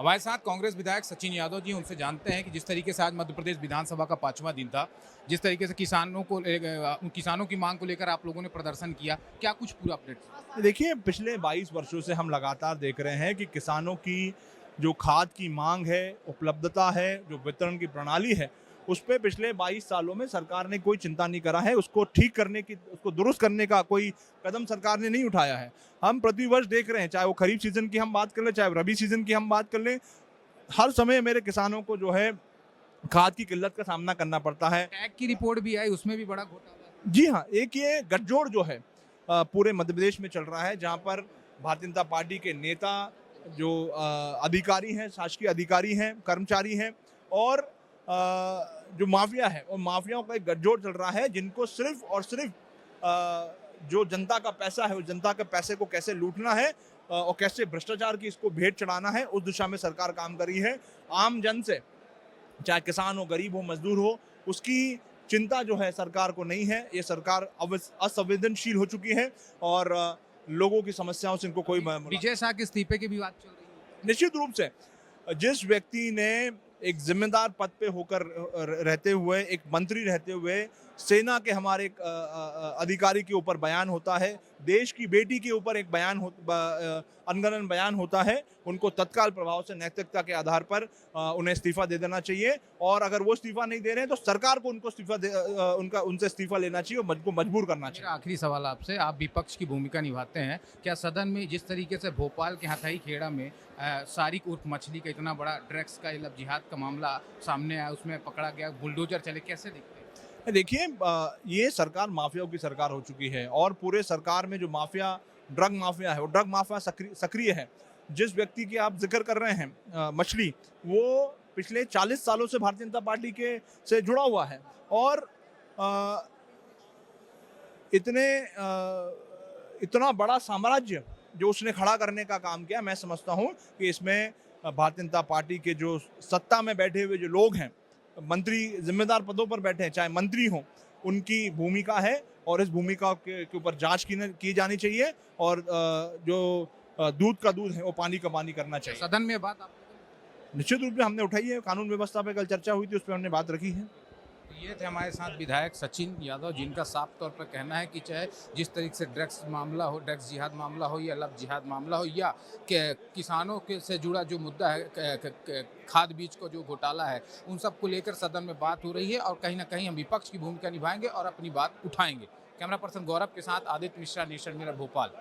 हमारे साथ कांग्रेस विधायक सचिन यादव जी, उनसे जानते हैं कि जिस तरीके से आज मध्य प्रदेश विधानसभा का 5वां दिन था, जिस तरीके से किसानों की मांग को लेकर आप लोगों ने प्रदर्शन किया, क्या कुछ पूरा अपडेट? देखिए, पिछले 22 वर्षों से हम लगातार देख रहे हैं कि किसानों की जो खाद की मांग है, उपलब्धता है, जो वितरण की प्रणाली है, उस पे पिछले 22 सालों में सरकार ने कोई चिंता नहीं करा है। उसको ठीक करने की, उसको दुरुस्त करने का कोई कदम सरकार ने नहीं उठाया है। हम प्रतिवर्ष देख रहे हैं, चाहे वो खरीफ सीज़न की हम बात कर लें, चाहे वो रबी सीज़न की हम बात कर लें, हर समय मेरे किसानों को जो है खाद की किल्लत का सामना करना पड़ता है। टैग की रिपोर्ट भी आई, उसमें भी बड़ा घोटाला है। जी हाँ, एक ये गठजोड़ जो है पूरे मध्य प्रदेश में चल रहा है, जहाँ पर भारतीय जनता पार्टी के नेता जो अधिकारी हैं, शासकीय अधिकारी हैं, कर्मचारी हैं, और जो माफिया है, और माफियाओं का एक गठजोड़ चल रहा है, जिनको सिर्फ और सिर्फ जो जनता का पैसा है, उस जनता के पैसे को कैसे लूटना है और कैसे भ्रष्टाचार की इसको भेंट चढ़ाना है, उस दिशा में सरकार काम कर रही है। आम जन से, चाहे किसान हो, गरीब हो, मजदूर हो, उसकी चिंता जो है सरकार को नहीं है। ये सरकार असंवेदनशील हो चुकी है और लोगों की समस्याओं से इनको कोई विजय शाह के इस्तीफे की भी बात चल रही है। निश्चित रूप से जिस व्यक्ति ने एक जिम्मेदार पद पे होकर रहते हुए, एक मंत्री रहते हुए, सेना के हमारे एक अधिकारी के ऊपर बयान होता है, देश की बेटी के ऊपर एक अनगनन बयान होता है, उनको तत्काल प्रभाव से नैतिकता के आधार पर उन्हें इस्तीफा दे देना चाहिए। और अगर वो इस्तीफा नहीं दे रहे हैं तो सरकार को उनसे इस्तीफा लेना चाहिए और उनको मजबूर करना चाहिए। मेरा आखिरी सवाल आपसे, आप विपक्ष की भूमिका निभाते हैं, क्या सदन में जिस तरीके से भोपाल के हथाई खेड़ा में सारिक उर्फ मछली का इतना बड़ा ड्रग्स का लब जिहाद का मामला सामने आया, उसमें पकड़ा गया, बुलडोजर चले, कैसे दिखते हैं? देखिए, ये सरकार माफियाओं की सरकार हो चुकी है और पूरे सरकार में जो माफिया, ड्रग माफिया है, वो ड्रग माफिया सक्रिय है। जिस व्यक्ति की आप जिक्र कर रहे हैं, मछली, वो पिछले 40 सालों से भारतीय जनता पार्टी के से जुड़ा हुआ है और अ, इतना बड़ा साम्राज्य जो उसने खड़ा करने का काम किया, मैं समझता हूँ कि इसमें भारतीय जनता पार्टी के जो सत्ता में बैठे हुए जो लोग हैं, मंत्री जिम्मेदार पदों पर बैठे हैं, चाहे मंत्री हों, उनकी भूमिका है और इस भूमिका के ऊपर जांच की जानी चाहिए और जो दूध का दूध है वो पानी का पानी करना चाहिए। सदन में बात आप निश्चित रूप से हमने उठाई है, कानून व्यवस्था पे कल चर्चा हुई थी, उस पर हमने बात रखी है। ये थे हमारे साथ विधायक सचिन यादव, जिनका साफ तौर पर कहना है कि चाहे जिस तरीके से ड्रग्स मामला हो, ड्रग्स जिहाद मामला हो या लब जिहाद मामला हो, या किसानों के से जुड़ा जो मुद्दा है, खाद बीज को जो घोटाला है, उन सब को लेकर सदन में बात हो रही है और कहीं ना कहीं हम विपक्ष की भूमिका निभाएंगे और अपनी बात उठाएंगे। कैमरा पर्सन गौरव के साथ आदित्य मिश्रा, नेशन मेरा, भोपाल।